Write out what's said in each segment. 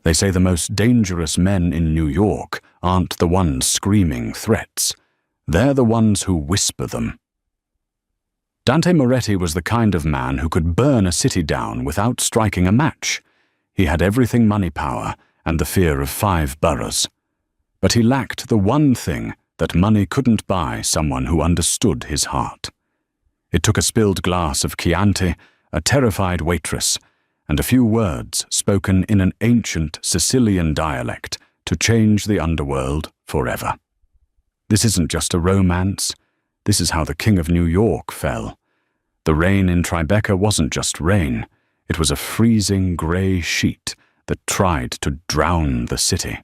They say the most dangerous men in New York aren't the ones screaming threats. They're the ones who whisper them. Dante Moretti was the kind of man who could burn a city down without striking a match. He had everything money power and the fear of 5 boroughs. But he lacked the one thing that money couldn't buy someone who understood his heart. It took a spilled glass of Chianti, a terrified waitress, and a few words spoken in an ancient Sicilian dialect to change the underworld forever. This isn't just a romance. This is how the King of New York fell. The rain in Tribeca wasn't just rain. It was a freezing grey sheet that tried to drown the city.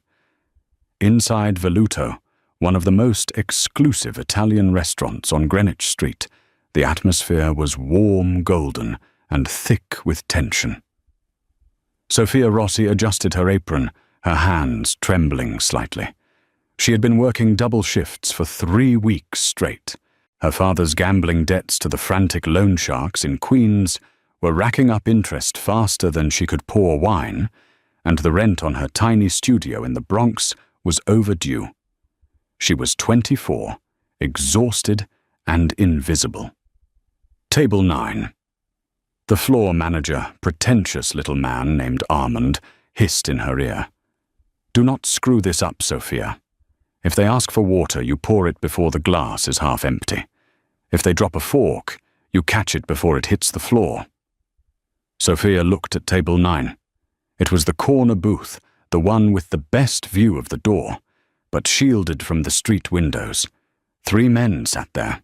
Inside Veluto, one of the most exclusive Italian restaurants on Greenwich Street, the atmosphere was warm golden and thick with tension. Sophia Rossi adjusted her apron, her hands trembling slightly. She had been working double shifts for 3 weeks straight. Her father's gambling debts to the frantic loan sharks in Queens were racking up interest faster than she could pour wine, and the rent on her tiny studio in the Bronx was overdue. She was 24, exhausted and invisible. Table 9. The floor manager, pretentious little man named Armand, hissed in her ear. "Do not screw this up, Sophia. If they ask for water, you pour it before the glass is half empty. If they drop a fork, you catch it before it hits the floor." Sophia looked at table 9. It was the corner booth, the one with the best view of the door, but shielded from the street windows. 3 men sat there.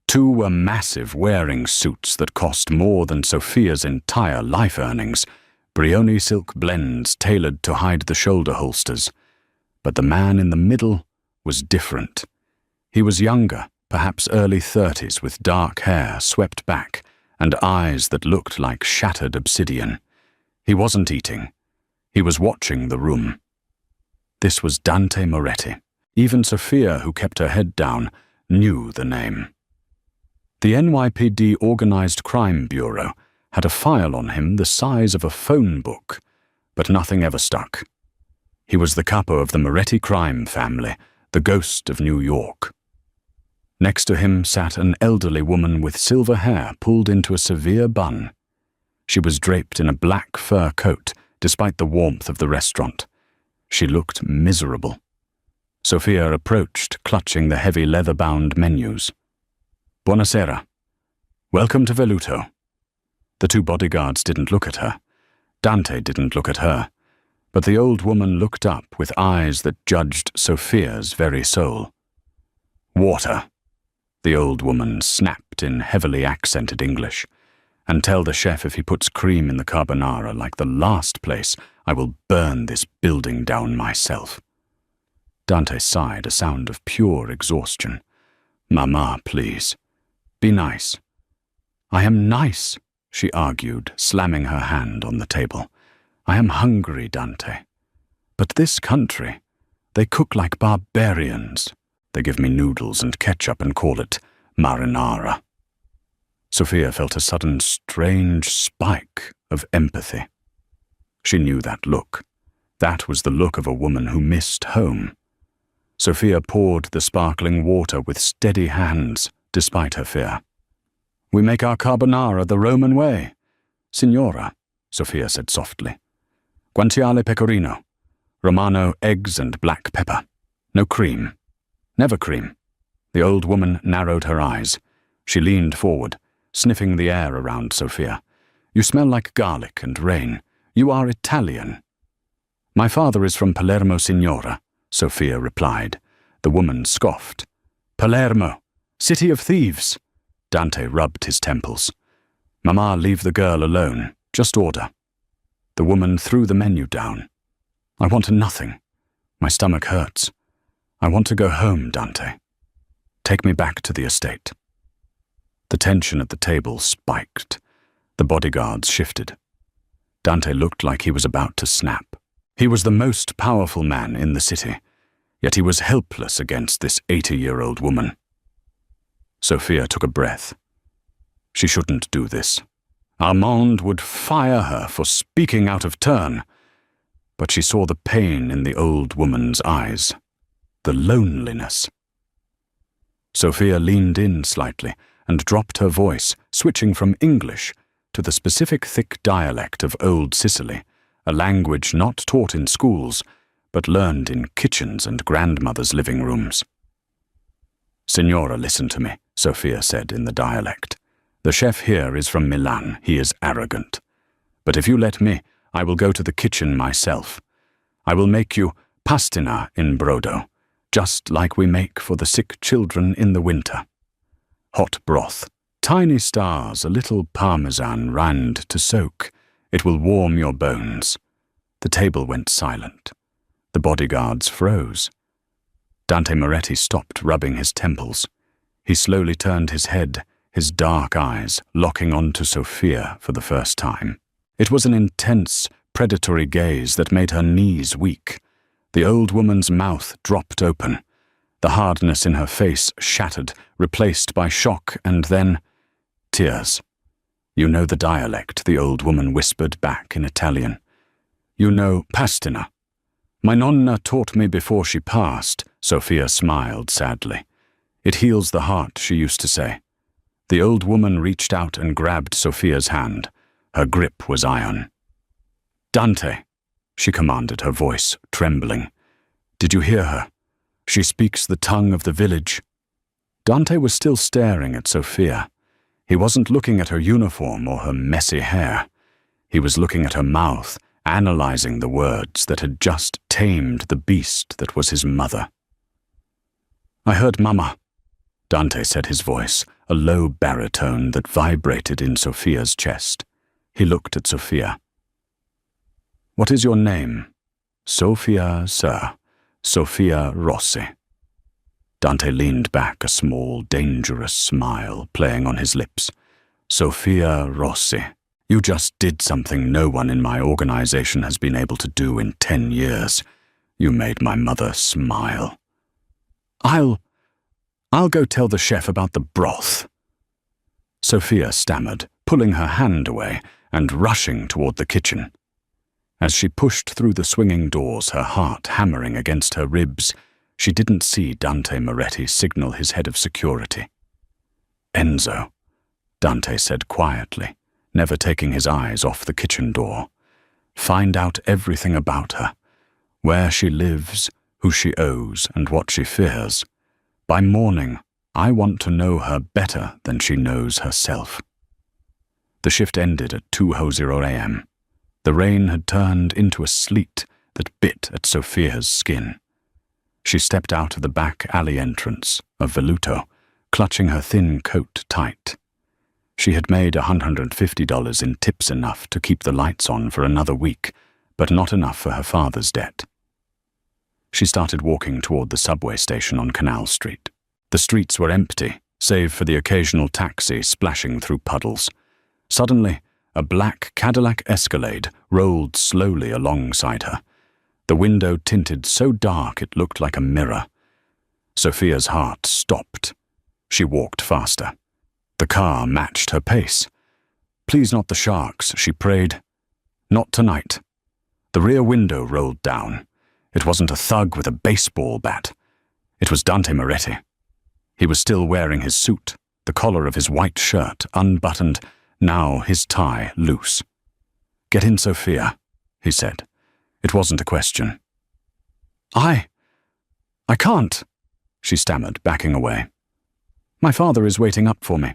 2 were massive, wearing suits that cost more than Sophia's entire life earnings, Brioni silk blends tailored to hide the shoulder holsters. But the man in the middle was different. He was younger, perhaps early 30s, with dark hair swept back and eyes that looked like shattered obsidian. He wasn't eating. He was watching the room. This was Dante Moretti. Even Sophia, who kept her head down, knew the name. The NYPD Organized Crime Bureau had a file on him the size of a phone book, but nothing ever stuck. He was the capo of the Moretti crime family, the ghost of New York. Next to him sat an elderly woman with silver hair pulled into a severe bun. She was draped in a black fur coat, despite the warmth of the restaurant. She looked miserable. Sophia approached, clutching the heavy leather-bound menus. "Buonasera. Welcome to Veluto." The 2 bodyguards didn't look at her. Dante didn't look at her. But the old woman looked up with eyes that judged Sophia's very soul. "Water," the old woman snapped in heavily accented English. "And tell the chef if he puts cream in the carbonara like the last place, I will burn this building down myself." Dante sighed, a sound of pure exhaustion. "Mama, please. Be nice." "I am nice," she argued, slamming her hand on the table. "I am hungry, Dante. But this country, they cook like barbarians. They give me noodles and ketchup and call it marinara." Sophia felt a sudden strange spike of empathy. She knew that look. That was the look of a woman who missed home. Sophia poured the sparkling water with steady hands, despite her fear. "We make our carbonara the Roman way." "Signora," Sophia said softly. "Guanciale pecorino. Romano eggs and black pepper. No cream. Never cream." The old woman narrowed her eyes. She leaned forward, sniffing the air around Sophia. "You smell like garlic and rain. You are Italian." "My father is from Palermo, Signora," Sophia replied. The woman scoffed. "Palermo, city of thieves." Dante rubbed his temples. "Mama, leave the girl alone. Just order." The woman threw the menu down. "I want nothing. My stomach hurts. I want to go home, Dante. Take me back to the estate." The tension at the table spiked. The bodyguards shifted. Dante looked like he was about to snap. He was the most powerful man in the city, yet he was helpless against this 80-year-old woman. Sophia took a breath. She shouldn't do this. Armand would fire her for speaking out of turn. but she saw the pain in the old woman's eyes, the loneliness. Sophia leaned in slightly and dropped her voice, switching from English to the specific thick dialect of Old Sicily, a language not taught in schools, but learned in kitchens and grandmothers' living rooms. "Signora, listen to me," Sophia said in the dialect. "The chef here is from Milan. He is arrogant. But if you let me, I will go to the kitchen myself. I will make you pastina in brodo, just like we make for the sick children in the winter. Hot broth, tiny stars, a little parmesan rind to soak. It will warm your bones." The table went silent. The bodyguards froze. Dante Moretti stopped rubbing his temples. He slowly turned his head, his dark eyes locking onto Sophia for the first time. It was an intense, predatory gaze that made her knees weak. The old woman's mouth dropped open. The hardness in her face shattered, replaced by shock and then tears. "You know the dialect," the old woman whispered back in Italian. "You know pastina." "My nonna taught me before she passed," Sophia smiled sadly. "It heals the heart," she used to say. The old woman reached out and grabbed Sophia's hand. Her grip was iron. "Dante," she commanded, her voice trembling. "Did you hear her? She speaks the tongue of the village." Dante was still staring at Sophia. He wasn't looking at her uniform or her messy hair. He was looking at her mouth, analyzing the words that had just tamed the beast that was his mother. "I heard Mama," Dante said, his voice, a low baritone that vibrated in Sophia's chest. He looked at Sophia. "What is your name?" "Sophia, sir. Sophia Rossi." Dante leaned back, a small, dangerous smile playing on his lips. "Sophia Rossi, you just did something no one in my organization has been able to do in 10 years. You made my mother smile." I'll go tell the chef about the broth." Sophia stammered, pulling her hand away and rushing toward the kitchen. As she pushed through the swinging doors, her heart hammering against her ribs, she didn't see Dante Moretti signal his head of security. "Enzo," Dante said quietly, never taking his eyes off the kitchen door. "Find out everything about her, where she lives, who she owes, and what she fears. By morning, I want to know her better than she knows herself." The shift ended at 2:00 a.m. The rain had turned into a sleet that bit at Sophia's skin. She stepped out of the back alley entrance of Veluto, clutching her thin coat tight. She had made $150 in tips, enough to keep the lights on for another week, but not enough for her father's debt. She started walking toward the subway station on Canal Street. The streets were empty, save for the occasional taxi splashing through puddles. Suddenly, a black Cadillac Escalade rolled slowly alongside her. The window tinted so dark it looked like a mirror. Sophia's heart stopped. She walked faster. The car matched her pace. "Please not the sharks," she prayed. "Not tonight." The rear window rolled down. It wasn't a thug with a baseball bat. It was Dante Moretti. He was still wearing his suit, the collar of his white shirt unbuttoned, now his tie loose. "Get in, Sophia," he said. It wasn't a question. I can't," she stammered, backing away. "My father is waiting up for me."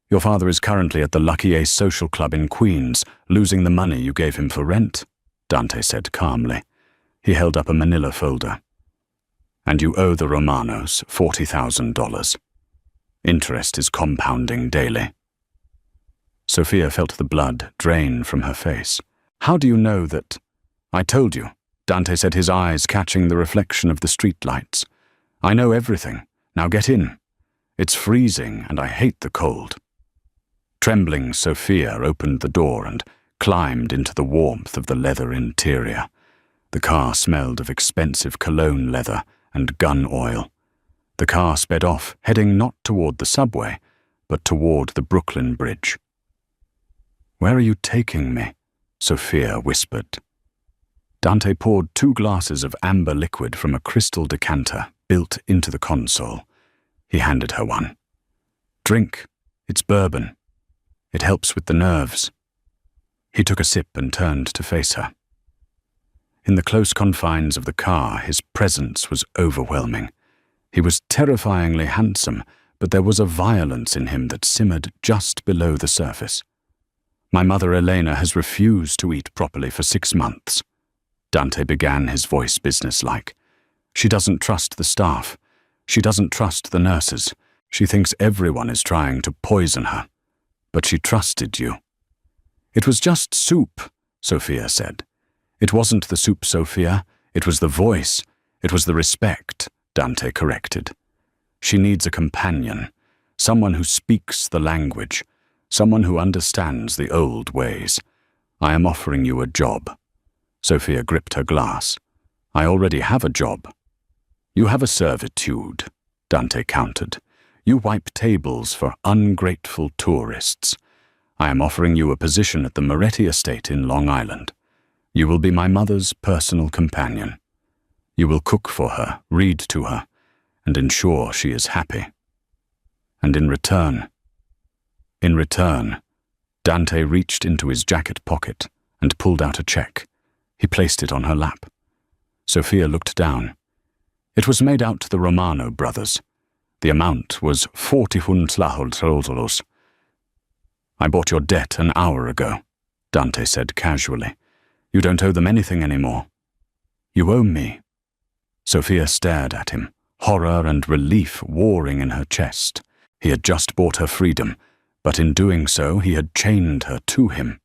"Your father is currently at the Lucky Ace Social Club in Queens, losing the money you gave him for rent," Dante said calmly. He held up a manila folder. "And you owe the Romanos $40,000. Interest is compounding daily." Sophia felt the blood drain from her face. "How do you know that—" "I told you," Dante said, his eyes catching the reflection of the streetlights. "I know everything. Now get in. It's freezing and I hate the cold." Trembling, Sophia opened the door and climbed into the warmth of the leather interior. The car smelled of expensive cologne leather and gun oil. The car sped off, heading not toward the subway, but toward the Brooklyn Bridge. "Where are you taking me?" Sophia whispered. Dante poured 2 glasses of amber liquid from a crystal decanter built into the console. He handed her one. "Drink. It's bourbon. It helps with the nerves." He took a sip and turned to face her. In the close confines of the car, his presence was overwhelming. He was terrifyingly handsome, but there was a violence in him that simmered just below the surface. "My mother Elena has refused to eat properly for 6 months. Dante began, his voice businesslike. "She doesn't trust the staff. She doesn't trust the nurses. She thinks everyone is trying to poison her. But she trusted you." "It was just soup," Sophia said. "It wasn't the soup, Sophia. It was the voice. It was the respect," Dante corrected. "She needs a companion, someone who speaks the language, someone who understands the old ways. I am offering you a job." Sophia gripped her glass. "I already have a job." "You have a servitude," Dante countered. "You wipe tables for ungrateful tourists. I am offering you a position at the Moretti estate in Long Island. You will be my mother's personal companion. You will cook for her, read to her, and ensure she is happy. And in return, Dante reached into his jacket pocket and pulled out a check. He placed it on her lap. Sophia looked down. It was made out to the Romano brothers. The amount was 40 $40. "I bought your debt an hour ago," Dante said casually. "You don't owe them anything anymore." "You owe me." Sophia stared at him, horror and relief warring in her chest. He had just bought her freedom, but in doing so he had chained her to him.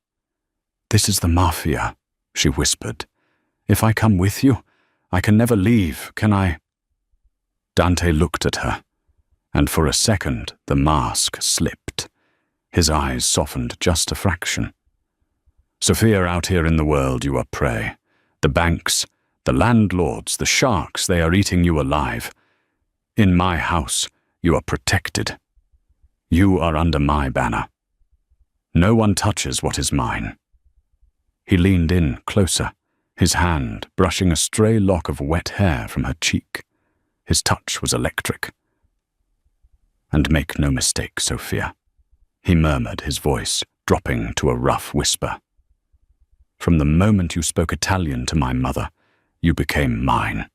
"This is the Mafia," she whispered. "If I come with you, I can never leave, can I?" Dante looked at her, and for a second the mask slipped. His eyes softened just a fraction. "Sophia, out here in the world you are prey. The banks, the landlords, the sharks, they are eating you alive. In my house, you are protected. You are under my banner. No one touches what is mine." He leaned in closer, his hand brushing a stray lock of wet hair from her cheek. His touch was electric. "And make no mistake, Sophia," he murmured, his voice dropping to a rough whisper. "From the moment you spoke Italian to my mother, you became mine."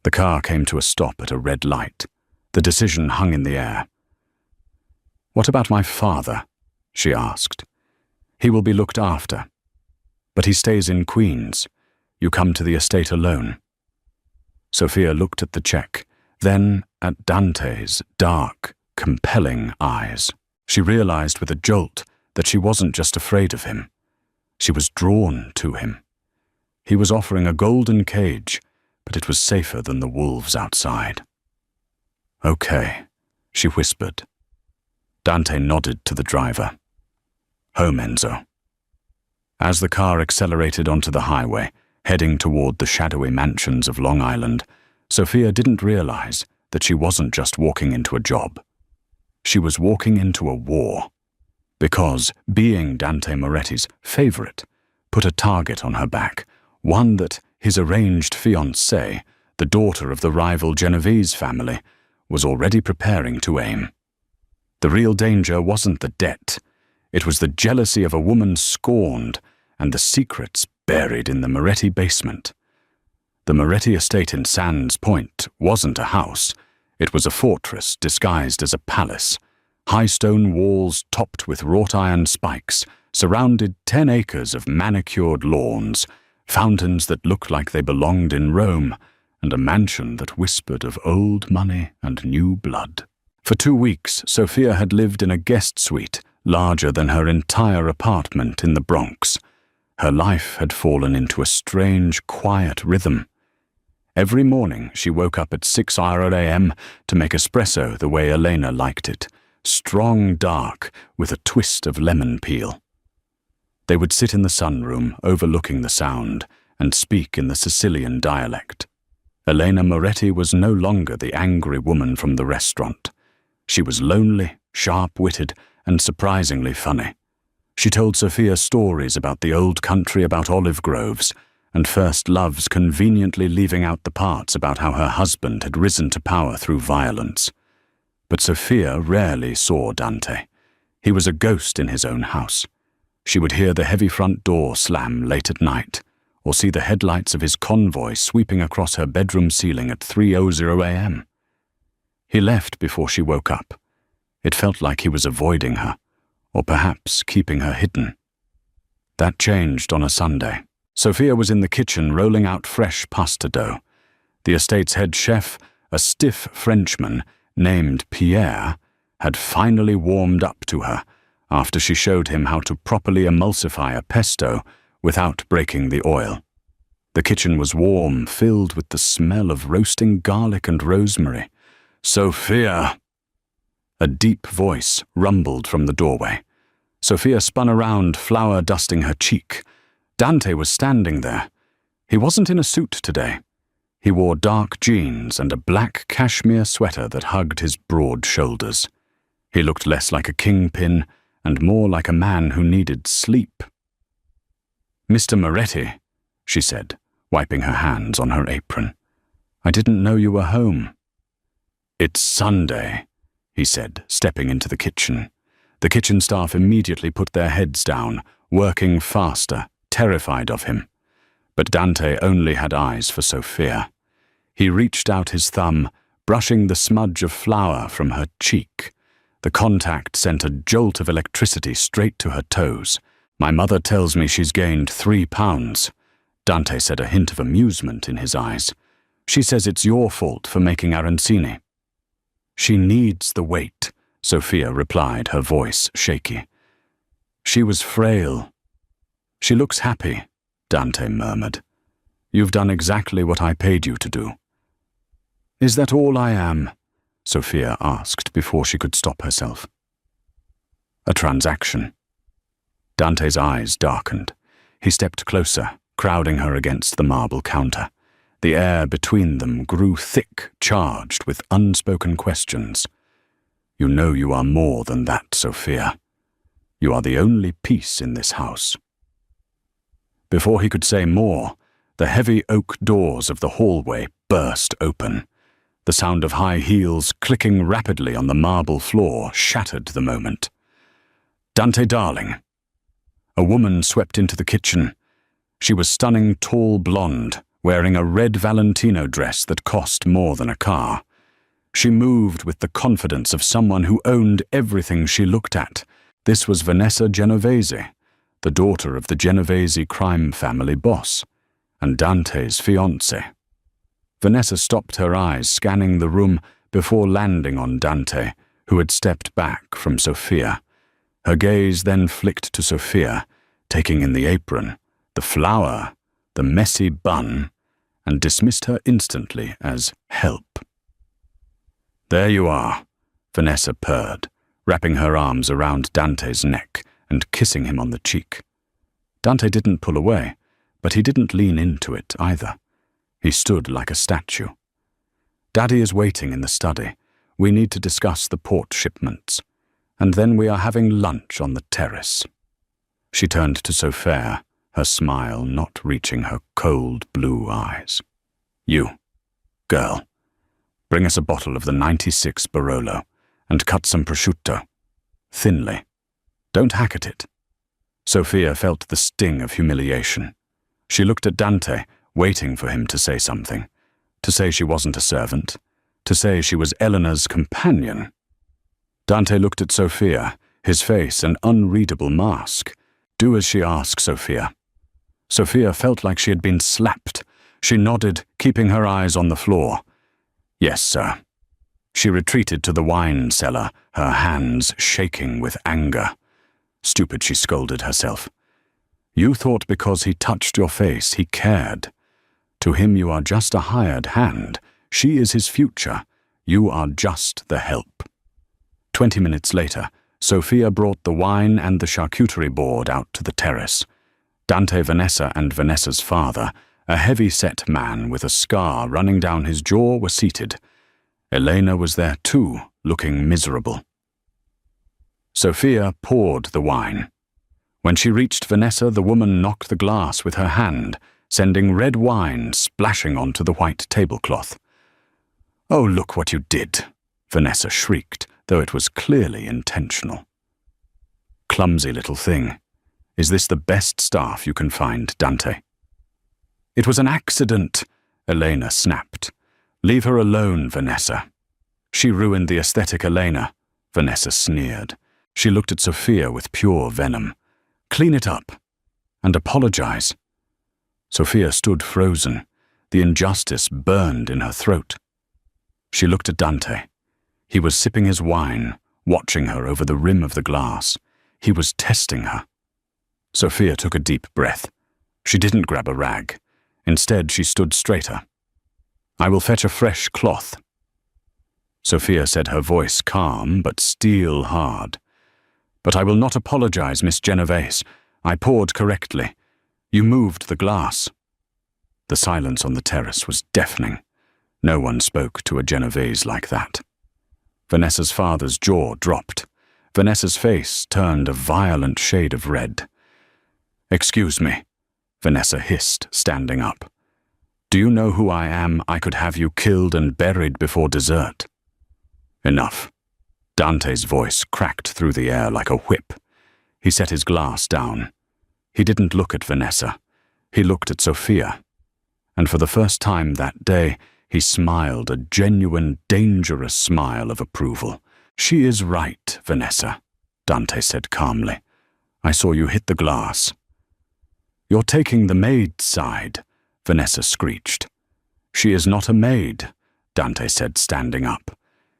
The car came to a stop at a red light. The decision hung in the air. "What about my father?" she asked. "He will be looked after. But he stays in Queens. You come to the estate alone." Sophia looked at the check, then at Dante's dark, compelling eyes. She realized with a jolt that she wasn't just afraid of him. She was drawn to him. He was offering a golden cage, but it was safer than the wolves outside. "Okay," she whispered. Dante nodded to the driver. "Home, Enzo." As the car accelerated onto the highway, heading toward the shadowy mansions of Long Island, Sophia didn't realize that she wasn't just walking into a job. She was walking into a war. Because being Dante Moretti's favorite put a target on her back, one that his arranged fiancée, the daughter of the rival Genovese family, was already preparing to aim. The real danger wasn't the debt. It was the jealousy of a woman scorned and the secrets buried in the Moretti basement. The Moretti estate in Sands Point wasn't a house. It was a fortress disguised as a palace. High stone walls topped with wrought iron spikes surrounded 10 acres of manicured lawns, fountains that looked like they belonged in Rome, and a mansion that whispered of old money and new blood. For 2 weeks, Sophia had lived in a guest suite larger than her entire apartment in the Bronx. Her life had fallen into a strange, quiet rhythm. Every morning she woke up at 6 a.m. to make espresso the way Elena liked it, strong dark with a twist of lemon peel. They would sit in the sunroom overlooking the sound and speak in the Sicilian dialect. Elena Moretti was no longer the angry woman from the restaurant. She was lonely, sharp-witted, and surprisingly funny. She told Sophia stories about the old country, about olive groves, and first loves conveniently leaving out the parts about how her husband had risen to power through violence. But Sophia rarely saw Dante. He was a ghost in his own house. She would hear the heavy front door slam late at night, or see the headlights of his convoy sweeping across her bedroom ceiling at 3:00 a.m. He left before she woke up. It felt like he was avoiding her, or perhaps keeping her hidden. That changed on a Sunday. Sophia was in the kitchen rolling out fresh pasta dough. The estate's head chef, a stiff Frenchman named Pierre, had finally warmed up to her after she showed him how to properly emulsify a pesto without breaking the oil. The kitchen was warm, filled with the smell of roasting garlic and rosemary. "Sophia!" A deep voice rumbled from the doorway. Sophia spun around, flour dusting her cheek. Dante was standing there. He wasn't in a suit today. He wore dark jeans and a black cashmere sweater that hugged his broad shoulders. He looked less like a kingpin and more like a man who needed sleep. "Mr. Moretti," she said, wiping her hands on her apron. "I didn't know you were home." "It's Sunday," he said, stepping into the kitchen. The kitchen staff immediately put their heads down, working faster, terrified of him. But Dante only had eyes for Sophia. He reached out his thumb, brushing the smudge of flour from her cheek. The contact sent a jolt of electricity straight to her toes. "My mother tells me she's gained 3 pounds. Dante said, a hint of amusement in his eyes. "She says it's your fault for making arancini." "She needs the weight," Sophia replied, her voice shaky. "She was frail." "She looks happy," Dante murmured. "You've done exactly what I paid you to do." "Is that all I am?" Sophia asked before she could stop herself. "A transaction." Dante's eyes darkened. He stepped closer, crowding her against the marble counter. The air between them grew thick, charged with unspoken questions. "You know you are more than that, Sophia. You are the only piece in this house." Before he could say more, the heavy oak doors of the hallway burst open. The sound of high heels clicking rapidly on the marble floor shattered the moment. "Dante, darling." A woman swept into the kitchen. She was stunning, tall blonde, wearing a red Valentino dress that cost more than a car. She moved with the confidence of someone who owned everything she looked at. This was Vanessa Genovese, the daughter of the Genovese crime family boss, and Dante's fiancée. Vanessa stopped her eyes, scanning the room before landing on Dante, who had stepped back from Sophia. Her gaze then flicked to Sophia, taking in the apron, the flour, the messy bun, and dismissed her instantly as help. "There you are," Vanessa purred, wrapping her arms around Dante's neck and kissing him on the cheek. Dante didn't pull away, but he didn't lean into it either. He stood like a statue. "Daddy is waiting in the study. We need to discuss the port shipments. And then we are having lunch on the terrace." She turned to Sophia, her smile not reaching her cold blue eyes. "You, girl, bring us a bottle of the 96 Barolo and cut some prosciutto. Thinly. Don't hack at it." Sophia felt the sting of humiliation. She looked at Dante, waiting for him to say something, to say she wasn't a servant, to say she was Eleanor's companion. Dante looked at Sophia, his face an unreadable mask. "Do as she asks, Sophia." Sophia felt like she had been slapped. She nodded, keeping her eyes on the floor. "Yes, sir." She retreated to the wine cellar, her hands shaking with anger. Stupid, she scolded herself. "You thought because he touched your face he cared. To him you are just a hired hand. She is his future. You are just the help." 20 minutes later, Sophia brought the wine and the charcuterie board out to the terrace. Dante, Vanessa, and Vanessa's father, a heavy-set man with a scar running down his jaw, were seated. Elena was there too, looking miserable. Sophia poured the wine. When she reached Vanessa, the woman knocked the glass with her hand, sending red wine splashing onto the white tablecloth. "Oh, look what you did," Vanessa shrieked, though it was clearly intentional. "Clumsy little thing. Is this the best staff you can find, Dante?" "It was an accident," Elena snapped. "Leave her alone, Vanessa." "She ruined the aesthetic, Elena," Vanessa sneered. She looked at Sophia with pure venom. "Clean it up. And apologize." Sophia stood frozen. The injustice burned in her throat. She looked at Dante. He was sipping his wine, watching her over the rim of the glass. He was testing her. Sophia took a deep breath. She didn't grab a rag. Instead, she stood straighter. "I will fetch a fresh cloth." Sophia said, her voice calm but steel hard. "But I will not apologize, Miss Genovese. I poured correctly. You moved the glass." The silence on the terrace was deafening. No one spoke to a Genovese like that. Vanessa's father's jaw dropped. Vanessa's face turned a violent shade of red. "Excuse me," Vanessa hissed, standing up. "Do you know who I am? I could have you killed and buried before dessert." "Enough." Dante's voice cracked through the air like a whip. He set his glass down. He didn't look at Vanessa. He looked at Sophia. And for the first time that day, he smiled a genuine, dangerous smile of approval. "She is right, Vanessa," Dante said calmly. "I saw you hit the glass." "You're taking the maid's side," Vanessa screeched. "She is not a maid," Dante said, standing up.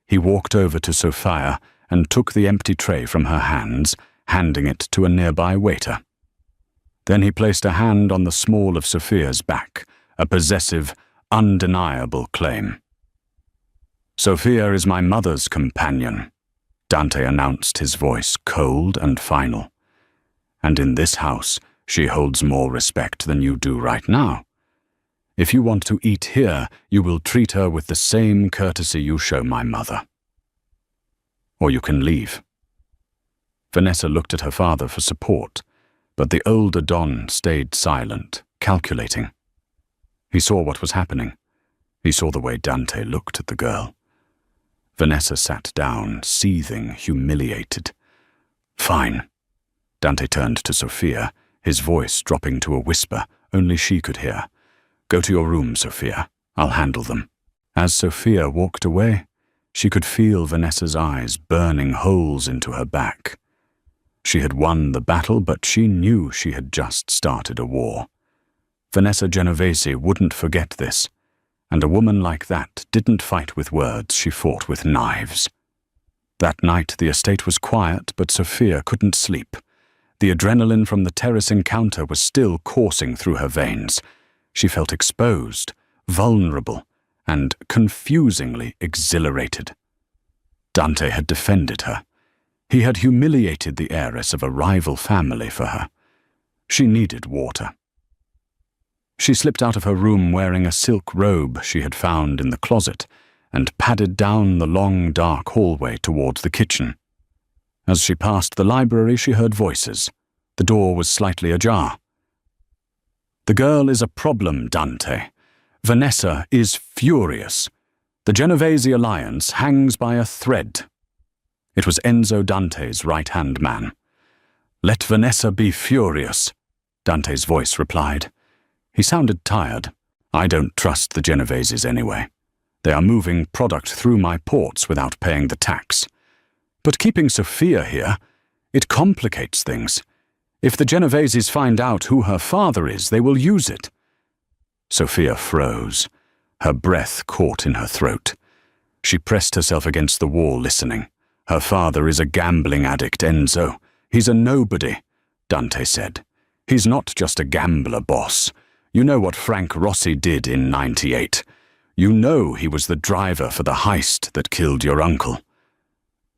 He walked over to Sophia and took the empty tray from her hands, handing it to a nearby waiter. Then he placed a hand on the small of Sophia's back, a possessive, undeniable claim. "Sophia is my mother's companion," Dante announced, his voice cold and final. "And in this house, she holds more respect than you do right now. If you want to eat here, you will treat her with the same courtesy you show my mother. Or you can leave." Vanessa looked at her father for support, but the older Don stayed silent, calculating. He saw what was happening. He saw the way Dante looked at the girl. Vanessa sat down, seething, humiliated. "Fine." Dante turned to Sophia, his voice dropping to a whisper only she could hear. "Go to your room, Sophia. I'll handle them." As Sophia walked away, she could feel Vanessa's eyes burning holes into her back. She had won the battle, but she knew she had just started a war. Vanessa Genovese wouldn't forget this, and a woman like that didn't fight with words, she fought with knives. That night the estate was quiet, but Sophia couldn't sleep. The adrenaline from the terrace encounter was still coursing through her veins. She felt exposed, vulnerable, and confusingly exhilarated. Dante had defended her. He had humiliated the heiress of a rival family for her. She needed water. She slipped out of her room wearing a silk robe she had found in the closet and padded down the long, dark hallway towards the kitchen. As she passed the library, she heard voices. The door was slightly ajar. "The girl is a problem, Dante. Vanessa is furious. The Genovese alliance hangs by a thread." It was Enzo Dante's right-hand man. "Let Vanessa be furious," Dante's voice replied. He sounded tired. "I don't trust the Genoveses anyway. They are moving product through my ports without paying the tax. But keeping Sophia here, it complicates things. If the Genoveses find out who her father is, they will use it." Sophia froze. Her breath caught in her throat. She pressed herself against the wall, listening. "Her father is a gambling addict, Enzo. He's a nobody," Dante said. "He's not just a gambler, boss. You know what Frank Rossi did in '98. You know he was the driver for the heist that killed your uncle."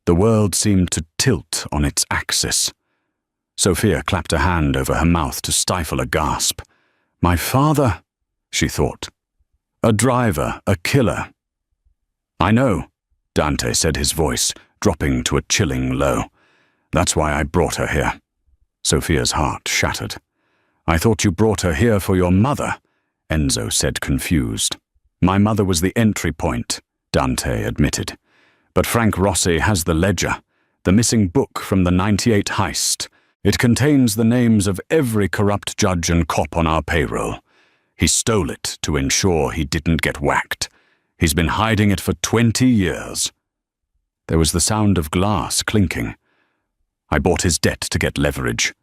The world seemed to tilt on its axis. Sophia clapped a hand over her mouth to stifle a gasp. "My father," she thought. "A driver, a killer." "I know," Dante said, his voice dropping to a chilling low. "That's why I brought her here." Sophia's heart shattered. "I thought you brought her here for your mother. Enzo said, confused. My mother was the entry point, Dante admitted. But Frank Rossi has the ledger, the missing book from the '98 heist. It contains the names of every corrupt judge and cop on our payroll. He stole it to ensure he didn't get whacked. He's been hiding it for 20 years. There was the sound of glass clinking. I bought his debt to get leverage,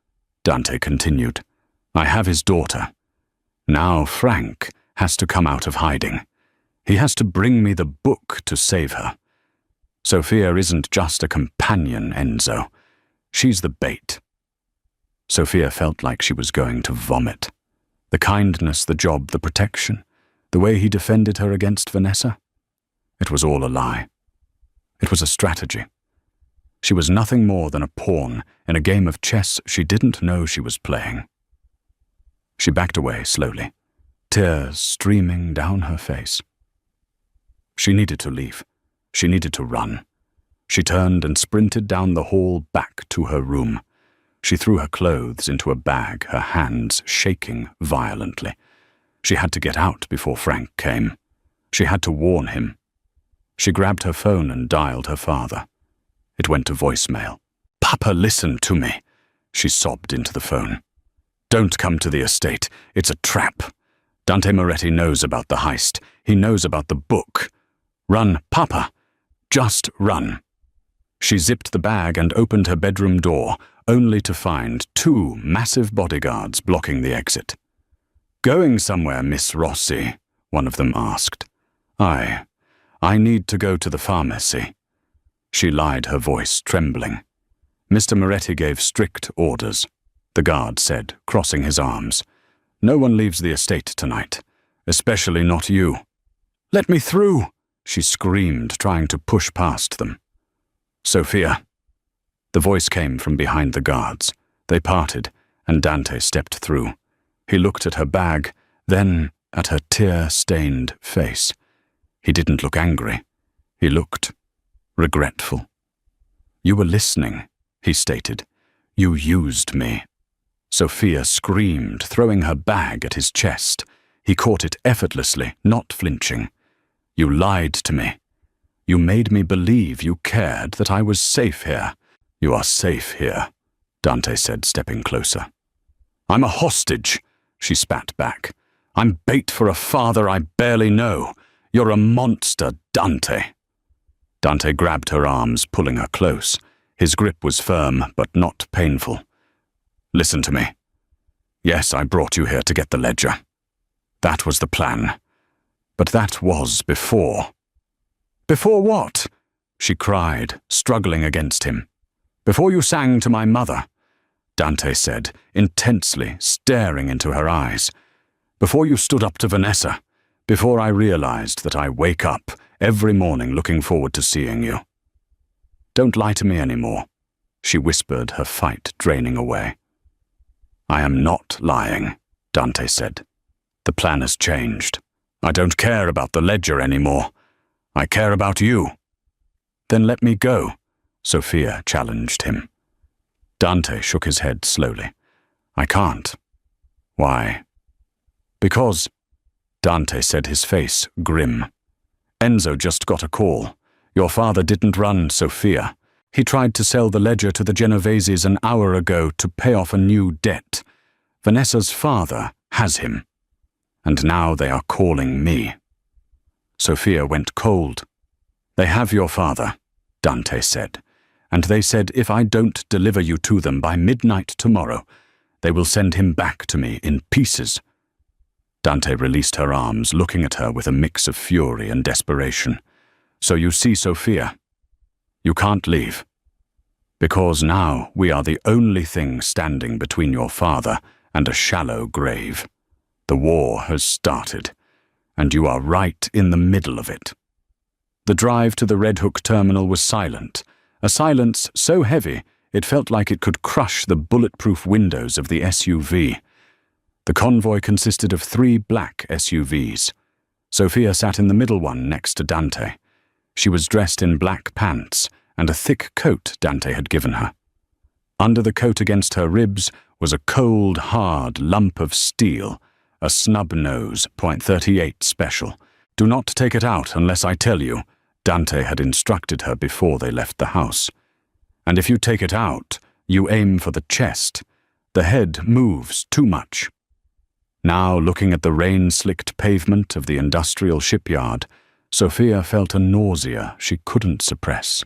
Dante continued. I have his daughter. Now Frank has to come out of hiding. He has to bring me the book to save her. Sophia isn't just a companion, Enzo. She's the bait. Sophia felt like she was going to vomit. The kindness, the job, the protection, the way he defended her against Vanessa. It was all a lie. It was a strategy. She was nothing more than a pawn in a game of chess she didn't know she was playing. She backed away slowly, tears streaming down her face. She needed to leave. She needed to run. She turned and sprinted down the hall back to her room. She threw her clothes into a bag, her hands shaking violently. She had to get out before Frank came. She had to warn him. She grabbed her phone and dialed her father. It went to voicemail. Papa, listen to me, she sobbed into the phone. Don't come to the estate. It's a trap. Dante Moretti knows about the heist. He knows about the book. Run, Papa. Just run. She zipped the bag and opened her bedroom door, only to find 2 massive bodyguards blocking the exit. Going somewhere, Miss Rossi? One of them asked. I need to go to the pharmacy. She lied, her voice trembling. Mr. Moretti gave strict orders, the guard said, crossing his arms. No one leaves the estate tonight, especially not you. Let me through, she screamed, trying to push past them. Sophia. The voice came from behind the guards. They parted, and Dante stepped through. He looked at her bag, then at her tear-stained face. He didn't look angry. He looked regretful. You were listening, he stated. You used me. Sophia screamed, throwing her bag at his chest. He caught it effortlessly, not flinching. You lied to me. You made me believe you cared, that I was safe here. You are safe here, Dante said, stepping closer. I'm a hostage, she spat back. I'm bait for a father I barely know. You're a monster, Dante. Dante grabbed her arms, pulling her close. His grip was firm, but not painful. Listen to me. Yes, I brought you here to get the ledger. That was the plan. But that was before. Before what? She cried, struggling against him. Before you sang to my mother, Dante said, intensely, staring into her eyes. Before you stood up to Vanessa. Before I realized that I wake up every morning looking forward to seeing you. Don't lie to me anymore, she whispered, her fight draining away. I am not lying, Dante said. The plan has changed. I don't care about the ledger anymore. I care about you. Then let me go, Sophia challenged him. Dante shook his head slowly. I can't. Why? Because, Dante said, his face grim. Enzo just got a call. Your father didn't run Sophia. He tried to sell the ledger to the Genoveses an hour ago to pay off a new debt. Vanessa's father has him. And now they are calling me. Sophia went cold. They have your father, Dante said, and they said if I don't deliver you to them by midnight tomorrow, they will send him back to me in pieces. Dante released her arms, looking at her with a mix of fury and desperation. So you see, Sophia, you can't leave. Because now we are the only thing standing between your father and a shallow grave. The war has started, and you are right in the middle of it. The drive to the Red Hook terminal was silent, a silence so heavy it felt like it could crush the bulletproof windows of the SUV. The convoy consisted of 3 black SUVs. Sophia sat in the middle one next to Dante. She was dressed in black pants and a thick coat Dante had given her. Under the coat against her ribs was a cold, hard lump of steel, a snub nose .38 special. Do not take it out unless I tell you, Dante had instructed her before they left the house. And if you take it out, you aim for the chest. The head moves too much. Now, looking at the rain-slicked pavement of the industrial shipyard, Sophia felt a nausea she couldn't suppress.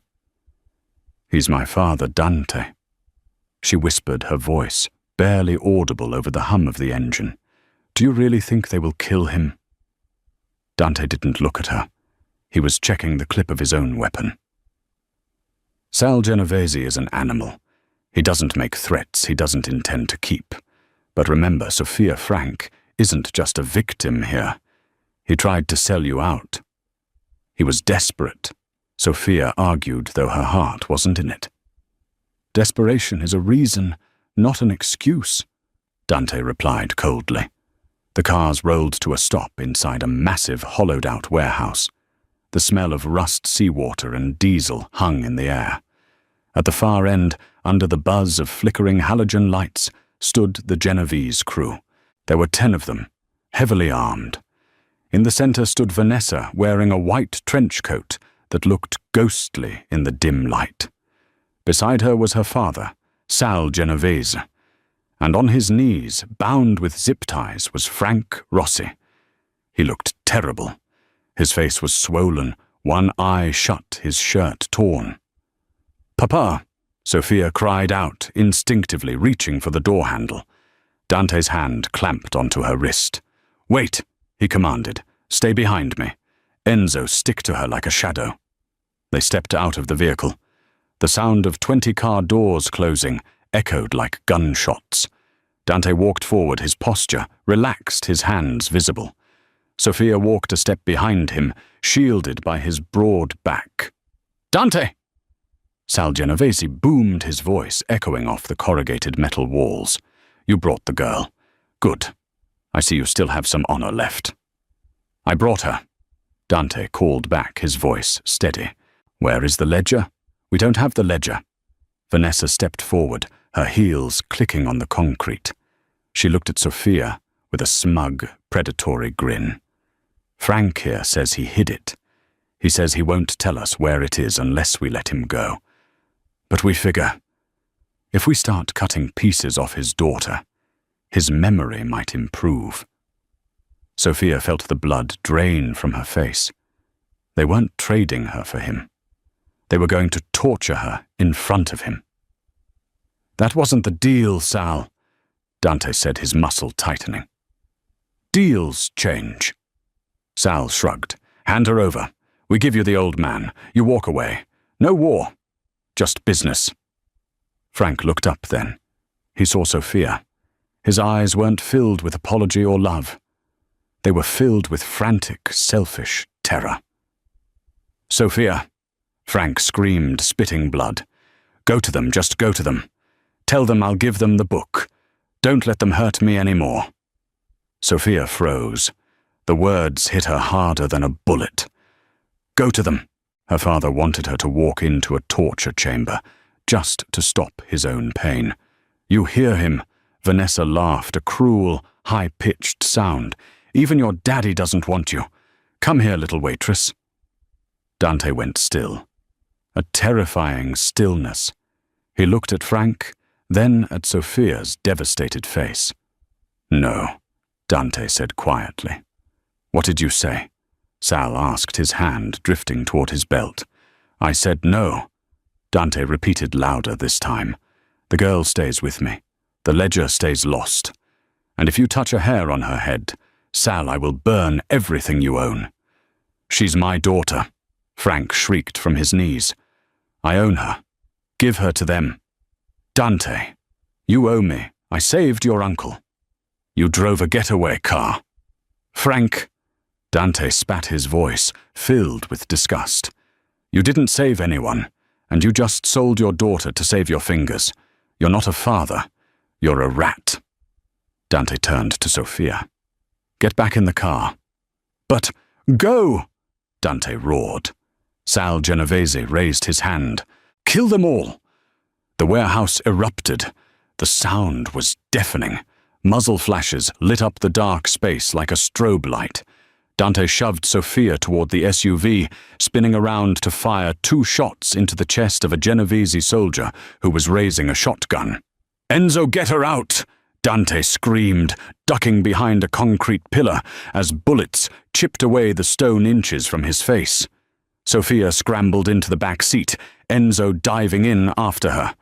"He's my father, Dante," she whispered, her voice barely audible over the hum of the engine. "Do you really think they will kill him?" Dante didn't look at her. He was checking the clip of his own weapon. Sal Genovese is an animal. He doesn't make threats he doesn't intend to keep. But remember, Sophia Frank isn't just a victim here. He tried to sell you out. He was desperate, Sophia argued, though her heart wasn't in it. "Desperation is a reason, not an excuse," Dante replied coldly. The cars rolled to a stop inside a massive, hollowed-out warehouse. The smell of rust seawater and diesel hung in the air. At the far end, under the buzz of flickering halogen lights, stood the Genovese crew. There were 10 of them, heavily armed. In the center stood Vanessa, wearing a white trench coat that looked ghostly in the dim light. Beside her was her father, Sal Genovese, and on his knees, bound with zip ties, was Frank Rossi. He looked terrible. His face was swollen, one eye shut, his shirt torn. "Papa!" Sophia cried out, instinctively reaching for the door handle. Dante's hand clamped onto her wrist. "Wait!" he commanded. "Stay behind me. Enzo, stick to her like a shadow." They stepped out of the vehicle. The sound of 20 car doors closing echoed like gunshots. Dante walked forward, his posture relaxed, his hands visible. Sophia walked a step behind him, shielded by his broad back. "Dante!" Sal Genovese boomed, his voice echoing off the corrugated metal walls. "You brought the girl. Good. I see you still have some honor left." "I brought her," Dante called back, his voice steady. "Where is the ledger?" "We don't have the ledger." Vanessa stepped forward, her heels clicking on the concrete. She looked at Sophia with a smug, predatory grin. "Frank here says he hid it. He says he won't tell us where it is unless we let him go. But we figure, if we start cutting pieces off his daughter, his memory might improve." Sophia felt the blood drain from her face. They weren't trading her for him. They were going to torture her in front of him. "That wasn't the deal, Sal," Dante said, his muscle tightening. "Deals change." Sal shrugged. "Hand her over. We give you the old man. You walk away. No war. Just business." Frank looked up then. He saw Sophia. His eyes weren't filled with apology or love. They were filled with frantic, selfish terror. "Sophia," Frank screamed, spitting blood. "Go to them, just go to them. Tell them I'll give them the book. Don't let them hurt me anymore." Sophia froze. The words hit her harder than a bullet. "Go to them." Her father wanted her to walk into a torture chamber, just to stop his own pain. "You hear him?" Vanessa laughed, a cruel, high-pitched sound. "Even your daddy doesn't want you. Come here, little waitress." Dante went still. A terrifying stillness. He looked at Frank, then at Sophia's devastated face. "No," Dante said quietly. "What did you say?" Sal asked, his hand drifting toward his belt. "I said no," Dante repeated louder this time. "The girl stays with me. The ledger stays lost. And if you touch a hair on her head, Sal, I will burn everything you own." "She's my daughter," Frank shrieked from his knees. "I own her. Give her to them. Dante, you owe me. I saved your uncle. You drove a getaway car." "Frank," Dante spat, his voice filled with disgust. "You didn't save anyone, and you just sold your daughter to save your fingers. You're not a father. You're a rat." Dante turned to Sophia. "Get back in the car." "But go!" Dante roared. Sal Genovese raised his hand. "Kill them all!" The warehouse erupted. The sound was deafening. Muzzle flashes lit up the dark space like a strobe light. Dante shoved Sophia toward the SUV, spinning around to fire 2 shots into the chest of a Genovese soldier who was raising a shotgun. "Enzo, get her out!" Dante screamed, ducking behind a concrete pillar as bullets chipped away the stone inches from his face. Sophia scrambled into the back seat, Enzo diving in after her.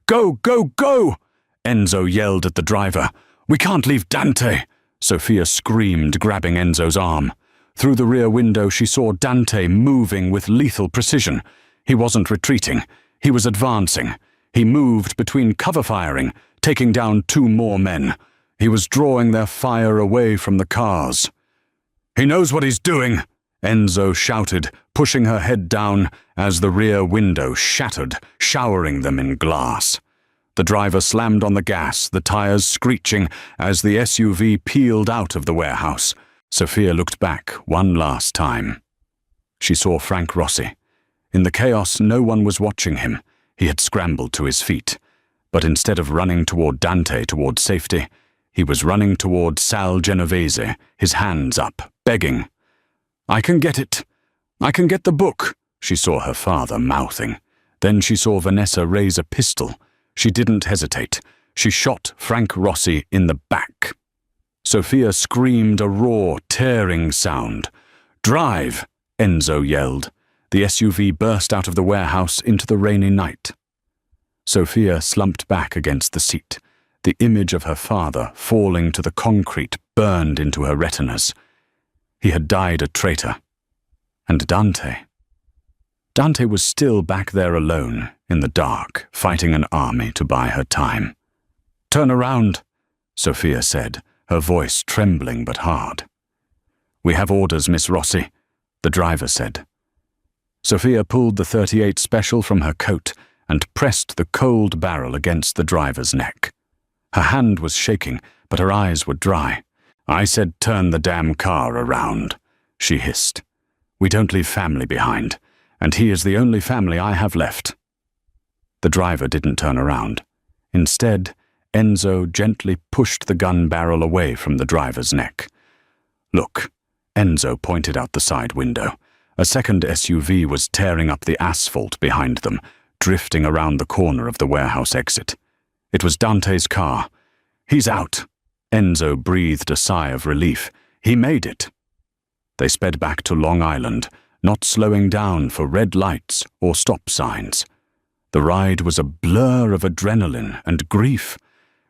"Go, go, go!" Enzo yelled at the driver. "We can't leave Dante!" Sophia screamed, grabbing Enzo's arm. Through the rear window she saw Dante moving with lethal precision. He wasn't retreating. He was advancing. He moved between cover firing, taking down 2 more men. He was drawing their fire away from the cars. "He knows what he's doing!" Enzo shouted, pushing her head down as the rear window shattered, showering them in glass. The driver slammed on the gas, the tires screeching as the SUV peeled out of the warehouse. Sophia looked back one last time. She saw Frank Rossi. In the chaos, no one was watching him. He had scrambled to his feet. But instead of running toward Dante toward safety, he was running toward Sal Genovese, his hands up, begging. "I can get it. I can get the book," she saw her father mouthing. Then she saw Vanessa raise a pistol. She didn't hesitate. She shot Frank Rossi in the back. Sophia screamed a raw, tearing sound. "Drive!" Enzo yelled. The SUV burst out of the warehouse into the rainy night. Sophia slumped back against the seat. The image of her father falling to the concrete burned into her retinas. He had died a traitor. And Dante? Dante was still back there alone, in the dark, fighting an army to buy her time. "Turn around," Sophia said, her voice trembling but hard. "We have orders, Miss Rossi," the driver said. Sophia pulled the .38 Special from her coat and pressed the cold barrel against the driver's neck. Her hand was shaking, but her eyes were dry. "I said turn the damn car around," she hissed. "We don't leave family behind, and he is the only family I have left." The driver didn't turn around. Instead, Enzo gently pushed the gun barrel away from the driver's neck. "Look," Enzo pointed out the side window. A second SUV was tearing up the asphalt behind them, drifting around the corner of the warehouse exit. It was Dante's car. "He's out." Enzo breathed a sigh of relief. He made it. They sped back to Long Island, not slowing down for red lights or stop signs. The ride was a blur of adrenaline and grief.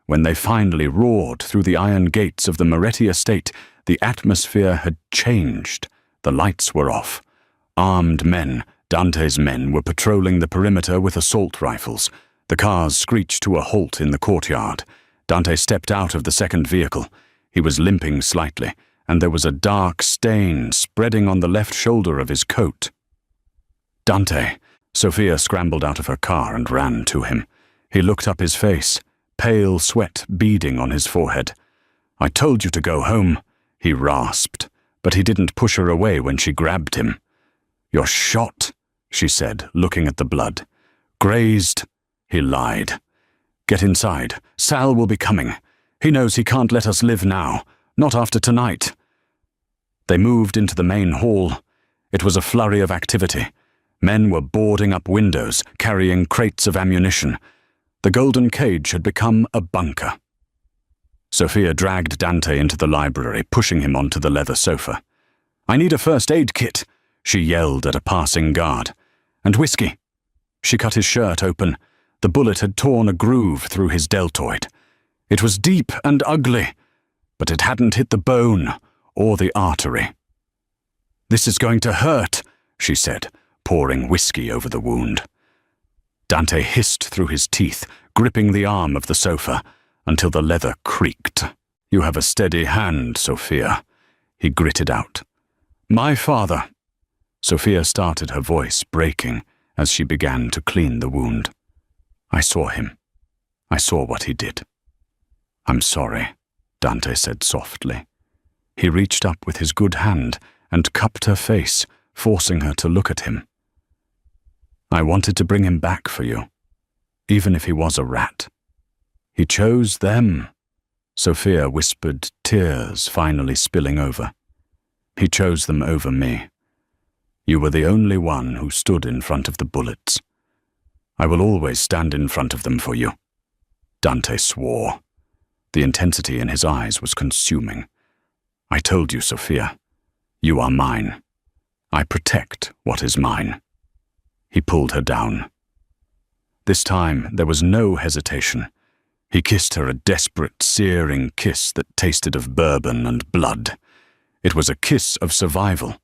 When they finally roared through the iron gates of the Moretti estate, the atmosphere had changed. The lights were off. Armed men, Dante's men, were patrolling the perimeter with assault rifles. The cars screeched to a halt in the courtyard. Dante stepped out of the second vehicle. He was limping slightly, and there was a dark stain spreading on the left shoulder of his coat. "Dante!" Sophia scrambled out of her car and ran to him. He looked up his face, pale sweat beading on his forehead. "I told you to go home," he rasped, but he didn't push her away when she grabbed him. "You're shot," she said, looking at the blood. "Grazed," he lied. "Get inside. Sal will be coming. He knows he can't let us live now, not after tonight." They moved into the main hall. It was a flurry of activity. Men were boarding up windows, carrying crates of ammunition. The golden cage had become a bunker. Sophia dragged Dante into the library, pushing him onto the leather sofa. "I need a first aid kit," she yelled at a passing guard. "And whiskey." She cut his shirt open. The bullet had torn a groove through his deltoid. It was deep and ugly, but it hadn't hit the bone or the artery. "This is going to hurt," she said, pouring whiskey over the wound. Dante hissed through his teeth, gripping the arm of the sofa, until the leather creaked. "You have a steady hand, Sophia," he gritted out. "My father." Sophia started, her voice breaking as she began to clean the wound. "I saw him. I saw what he did." "I'm sorry," Dante said softly. He reached up with his good hand and cupped her face, forcing her to look at him. "I wanted to bring him back for you, even if he was a rat. He chose them. Sophia whispered, tears finally spilling over. He chose them over me. You were the only one who stood in front of the bullets. I will always stand in front of them for you. Dante swore. The intensity in his eyes was consuming. I told you, Sophia. You are mine. I protect what is mine. He pulled her down. This time there was no hesitation. He kissed her a desperate, searing kiss that tasted of bourbon and blood. It was a kiss of survival.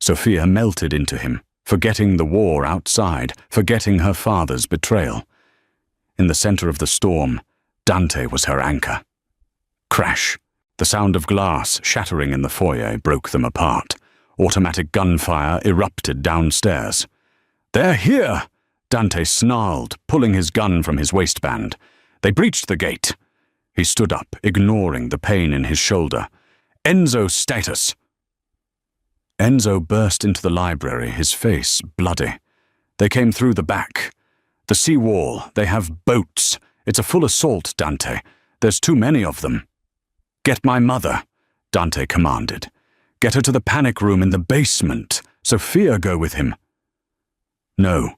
Sophia melted into him, forgetting the war outside, forgetting her father's betrayal. In the center of the storm, Dante was her anchor. Crash! The sound of glass shattering in the foyer broke them apart. Automatic gunfire erupted downstairs. "They're here!" Dante snarled, pulling his gun from his waistband. They breached the gate. He stood up, ignoring the pain in his shoulder. "Enzo status!" Enzo burst into the library, his face bloody. They came through the back. The seawall, they have boats. It's a full assault, Dante. There's too many of them. "Get my mother," Dante commanded. "Get her to the panic room in the basement. Sophia, go with him." "No,"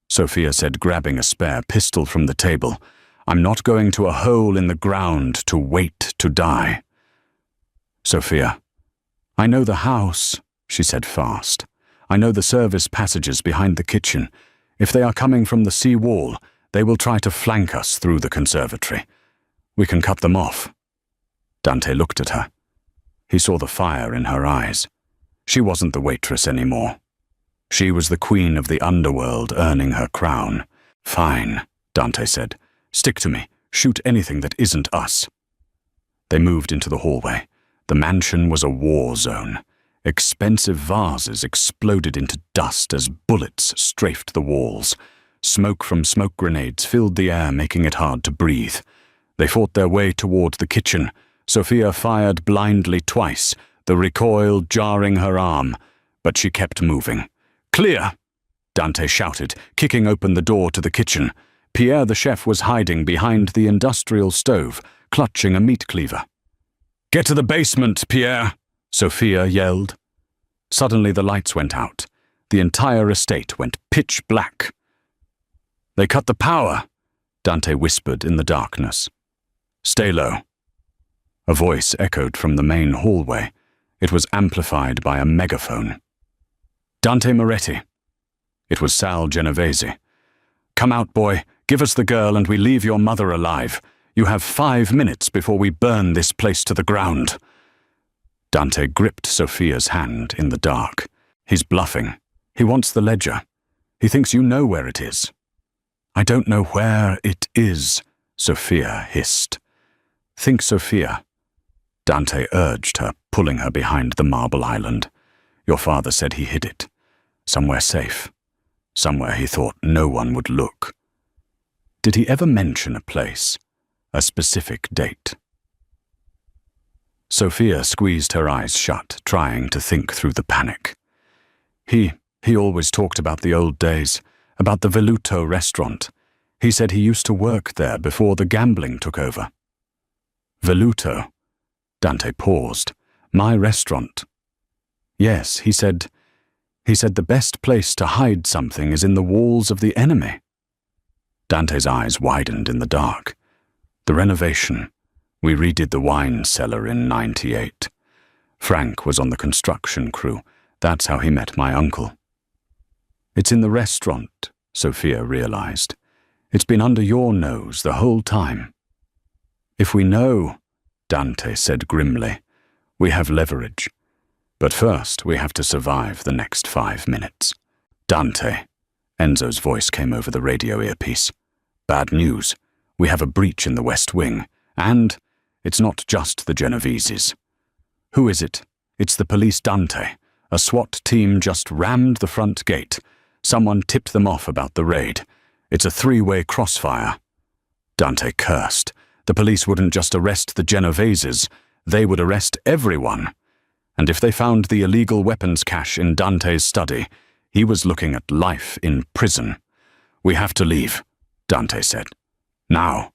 Sophia said, grabbing a spare pistol from the table. "I'm not going to a hole in the ground to wait to die." "Sophia, I know the house," she said fast. "I know the service passages behind the kitchen. If they are coming from the sea wall, they will try to flank us through the conservatory. We can cut them off." Dante looked at her. He saw the fire in her eyes. She wasn't the waitress anymore. She was the queen of the underworld earning her crown. "Fine," Dante said. "Stick to me. Shoot anything that isn't us." They moved into the hallway. The mansion was a war zone. Expensive vases exploded into dust as bullets strafed the walls. Smoke from smoke grenades filled the air, making it hard to breathe. They fought their way toward the kitchen. Sophia fired blindly twice, the recoil jarring her arm, but she kept moving. "Clear!" Dante shouted, kicking open the door to the kitchen. Pierre the chef was hiding behind the industrial stove, clutching a meat cleaver. "Get to the basement, Pierre!" Sophia yelled. Suddenly the lights went out. The entire estate went pitch black. "They cut the power," Dante whispered in the darkness. "Stay low." A voice echoed from the main hallway. It was amplified by a megaphone. "Dante Moretti." It was Sal Genovese. "Come out, boy. Give us the girl and we leave your mother alive. You have 5 minutes before we burn this place to the ground." Dante gripped Sophia's hand in the dark. "He's bluffing. He wants the ledger. He thinks you know where it is." "I don't know where it is," Sophia hissed. "Think, Sophia." Dante urged her, pulling her behind the marble island. "Your father said he hid it. Somewhere safe. Somewhere he thought no one would look." Did he ever mention a place? A specific date? Sophia squeezed her eyes shut, trying to think through the panic. He always talked about the old days, about the Veluto restaurant. He said he used to work there before the gambling took over. "Veluto?" Dante paused. "My restaurant?" "Yes," he said the best place to hide something is in the walls of the enemy. Dante's eyes widened in the dark. "The renovation. We redid the wine cellar in '98. Frank was on the construction crew. That's how he met my uncle." "It's in the restaurant," Sophia realized. "It's been under your nose the whole time." "If we know," Dante said grimly, "we have leverage. But first we have to survive the next 5 minutes." "Dante," Enzo's voice came over the radio earpiece. "Bad news. We have a breach in the West Wing. And it's not just the Genoveses." "Who is it?" "It's the police, Dante. A SWAT team just rammed the front gate. Someone tipped them off about the raid. It's a 3-way crossfire." Dante cursed. The police wouldn't just arrest the Genoveses, they would arrest everyone. And if they found the illegal weapons cache in Dante's study, he was looking at life in prison. "We have to leave," Dante said. "Now."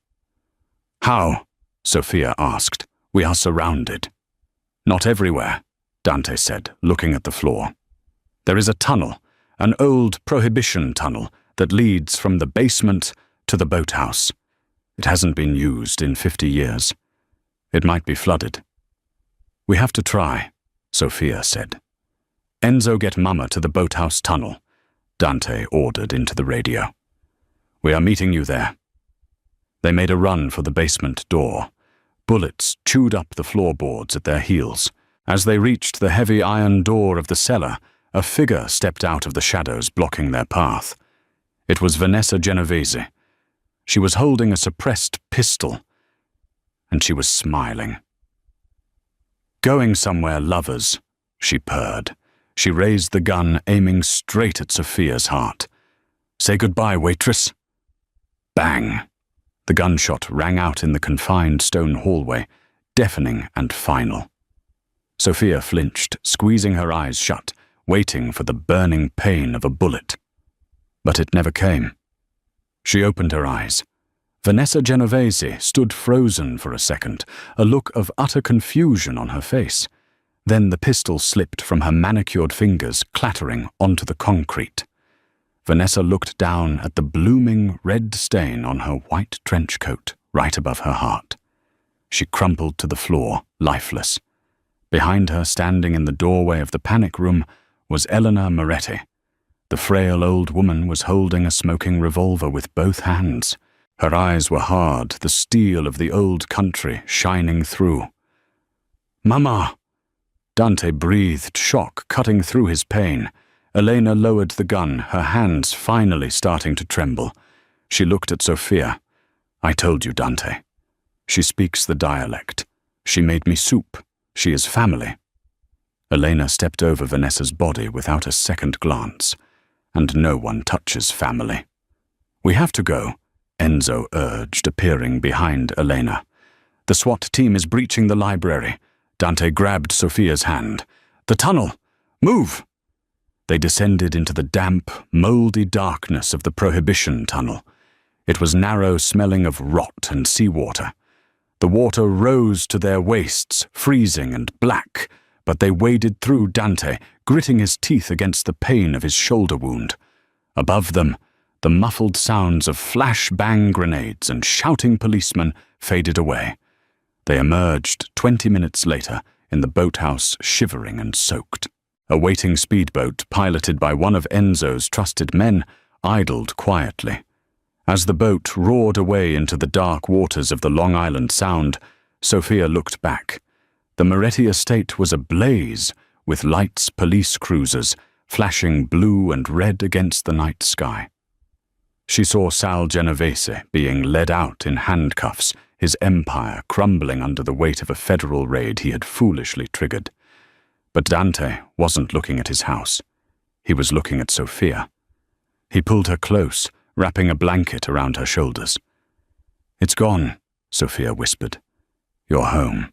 "How?" Sophia asked. "We are surrounded." "Not everywhere," Dante said, looking at the floor. "There is a tunnel, an old prohibition tunnel that leads from the basement to the boathouse. It hasn't been used in 50 years. It might be flooded." "We have to try," Sophia said. "Enzo, get Mama to the boathouse tunnel," Dante ordered into the radio. "We are meeting you there." They made a run for the basement door. Bullets chewed up the floorboards at their heels. As they reached the heavy iron door of the cellar, a figure stepped out of the shadows blocking their path. It was Vanessa Genovese. She was holding a suppressed pistol, and she was smiling. "Going somewhere, lovers," she purred. She raised the gun, aiming straight at Sophia's heart. "Say goodbye, waitress." Bang! The gunshot rang out in the confined stone hallway, deafening and final. Sophia flinched, squeezing her eyes shut, waiting for the burning pain of a bullet. But it never came. She opened her eyes. Vanessa Genovese stood frozen for a second, a look of utter confusion on her face. Then the pistol slipped from her manicured fingers, clattering onto the concrete. Vanessa looked down at the blooming red stain on her white trench coat right above her heart. She crumpled to the floor, lifeless. Behind her, standing in the doorway of the panic room, was Eleanor Moretti. The frail old woman was holding a smoking revolver with both hands. Her eyes were hard, the steel of the old country shining through. "Mama!" Dante breathed, shock cutting through his pain. Elena lowered the gun, her hands finally starting to tremble. She looked at Sophia. "I told you, Dante. She speaks the dialect. She made me soup. She is family." Elena stepped over Vanessa's body without a second glance. "And no one touches family." "We have to go," Enzo urged, appearing behind Elena. "The SWAT team is breaching the library." Dante grabbed Sophia's hand. "The tunnel! Move!" They descended into the damp, mouldy darkness of the prohibition tunnel. It was narrow, smelling of rot and seawater. The water rose to their waists, freezing and black, but they waded through Dante, gritting his teeth against the pain of his shoulder wound. Above them, the muffled sounds of flash-bang grenades and shouting policemen faded away. They emerged 20 minutes later in the boathouse, shivering and soaked. A waiting speedboat, piloted by one of Enzo's trusted men, idled quietly. As the boat roared away into the dark waters of the Long Island Sound, Sophia looked back. The Moretti estate was ablaze, with lights, police cruisers, flashing blue and red against the night sky. She saw Sal Genovese being led out in handcuffs, his empire crumbling under the weight of a federal raid he had foolishly triggered. But Dante wasn't looking at his house. He was looking at Sophia. He pulled her close, wrapping a blanket around her shoulders. "It's gone," Sophia whispered. "You're home."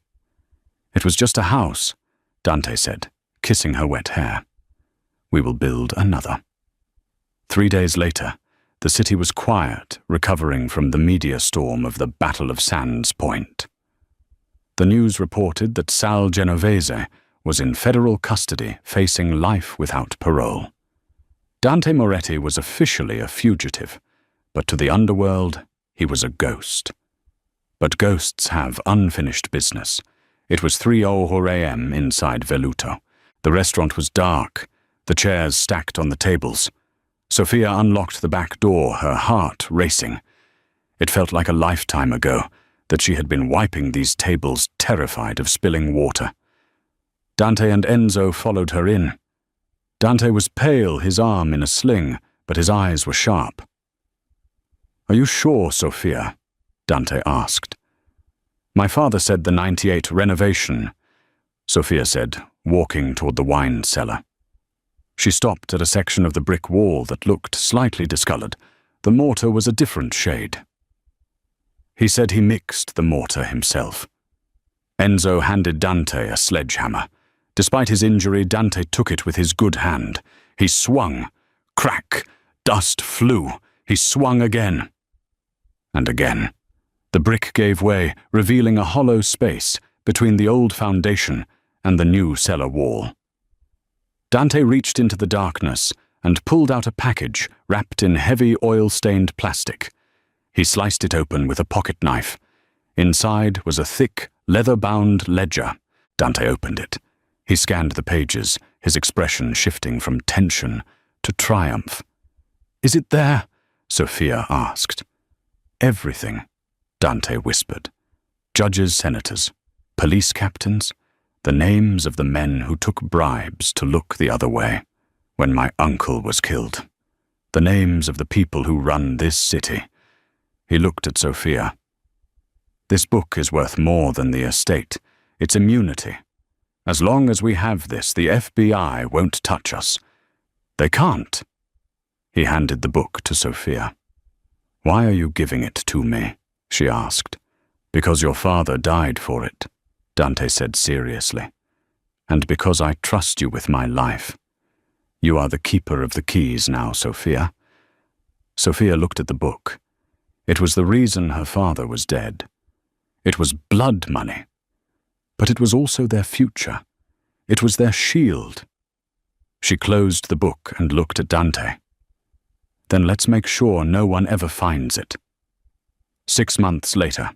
"It was just a house," Dante said, kissing her wet hair. "We will build another." 3 days later, the city was quiet, recovering from the media storm of the Battle of Sands Point. The news reported that Sal Genovese was in federal custody, facing life without parole. Dante Moretti was officially a fugitive, but to the underworld, he was a ghost. But ghosts have unfinished business. It was 3:00 a.m. inside Veluto. The restaurant was dark, the chairs stacked on the tables. Sophia unlocked the back door, her heart racing. It felt like a lifetime ago that she had been wiping these tables, terrified of spilling water. Dante and Enzo followed her in. Dante was pale, his arm in a sling, but his eyes were sharp. "Are you sure, Sophia?" Dante asked. "My father said the '98 renovation," Sophia said, walking toward the wine cellar. She stopped at a section of the brick wall that looked slightly discolored. The mortar was a different shade. "He said he mixed the mortar himself." Enzo handed Dante a sledgehammer. Despite his injury, Dante took it with his good hand. He swung. Crack! Dust flew. He swung again. And again. The brick gave way, revealing a hollow space between the old foundation and the new cellar wall. Dante reached into the darkness and pulled out a package wrapped in heavy oil-stained plastic. He sliced it open with a pocket knife. Inside was a thick, leather-bound ledger. Dante opened it. He scanned the pages, his expression shifting from tension to triumph. "Is it there?" Sophia asked. "Everything," Dante whispered. "Judges, senators, police captains, the names of the men who took bribes to look the other way when my uncle was killed. The names of the people who run this city." He looked at Sophia. "This book is worth more than the estate. It's immunity. As long as we have this, the FBI won't touch us. They can't." He handed the book to Sophia. "Why are you giving it to me?" she asked. "Because your father died for it," Dante said seriously. "And because I trust you with my life. You are the keeper of the keys now, Sophia." Sophia looked at the book. It was the reason her father was dead. It was blood money. But it was also their future. It was their shield. She closed the book and looked at Dante. "Then let's make sure no one ever finds it." 6 months later,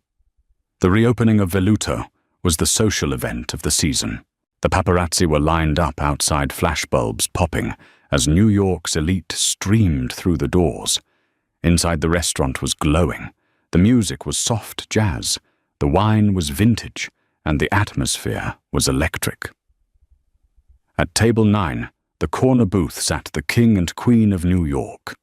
the reopening of Veluto was the social event of the season. The paparazzi were lined up outside, flashbulbs popping as New York's elite streamed through the doors. Inside, the restaurant was glowing. The music was soft jazz. The wine was vintage, and the atmosphere was electric. At table 9, the corner booth, sat the King and Queen of New York.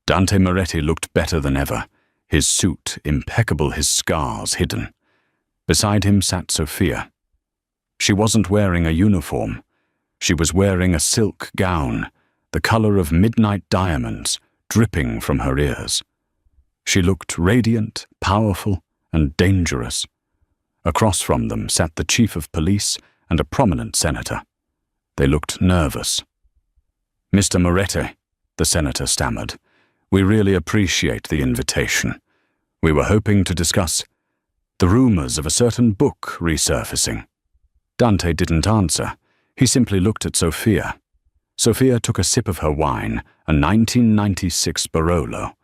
Dante Moretti looked better than ever, his suit impeccable, his scars hidden. Beside him sat Sophia. She wasn't wearing a uniform. She was wearing a silk gown, the color of midnight diamonds, dripping from her ears. She looked radiant, powerful, and dangerous. Across from them sat the chief of police and a prominent senator. They looked nervous. "Mr. Moretti," the senator stammered, "we really appreciate the invitation. We were hoping to discuss the rumors of a certain book resurfacing." Dante didn't answer. He simply looked at Sophia. Sophia took a sip of her wine, a 1996 Barolo.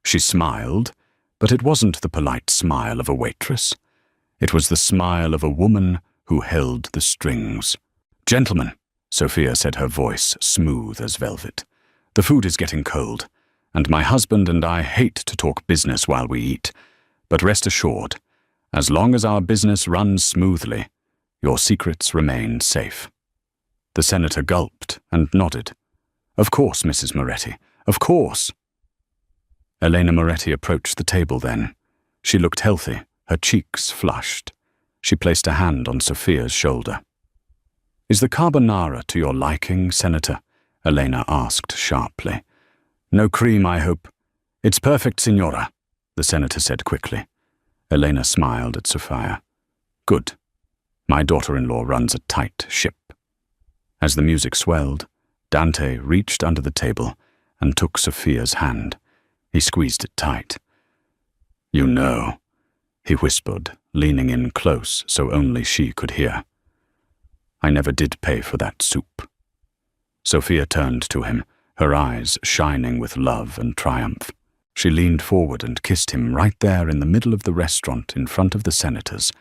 She smiled, but it wasn't the polite smile of a waitress. It was the smile of a woman who held the strings. "Gentlemen," Sophia said, her voice smooth as velvet, "the food is getting cold, and my husband and I hate to talk business while we eat. But rest assured, as long as our business runs smoothly, your secrets remain safe." The senator gulped and nodded. "Of course, Mrs. Moretti, of course." Elena Moretti approached the table then. She looked healthy, her cheeks flushed. She placed a hand on Sophia's shoulder. "Is the carbonara to your liking, Senator?" Elena asked sharply. "No cream, I hope." "It's perfect, Signora," the senator said quickly. Elena smiled at Sophia. "Good. My daughter-in-law runs a tight ship." As the music swelled, Dante reached under the table and took Sophia's hand. He squeezed it tight. "You know," he whispered, leaning in close so only she could hear. "I never did pay for that soup." Sophia turned to him, her eyes shining with love and triumph. She leaned forward and kissed him right there in the middle of the restaurant in front of the senators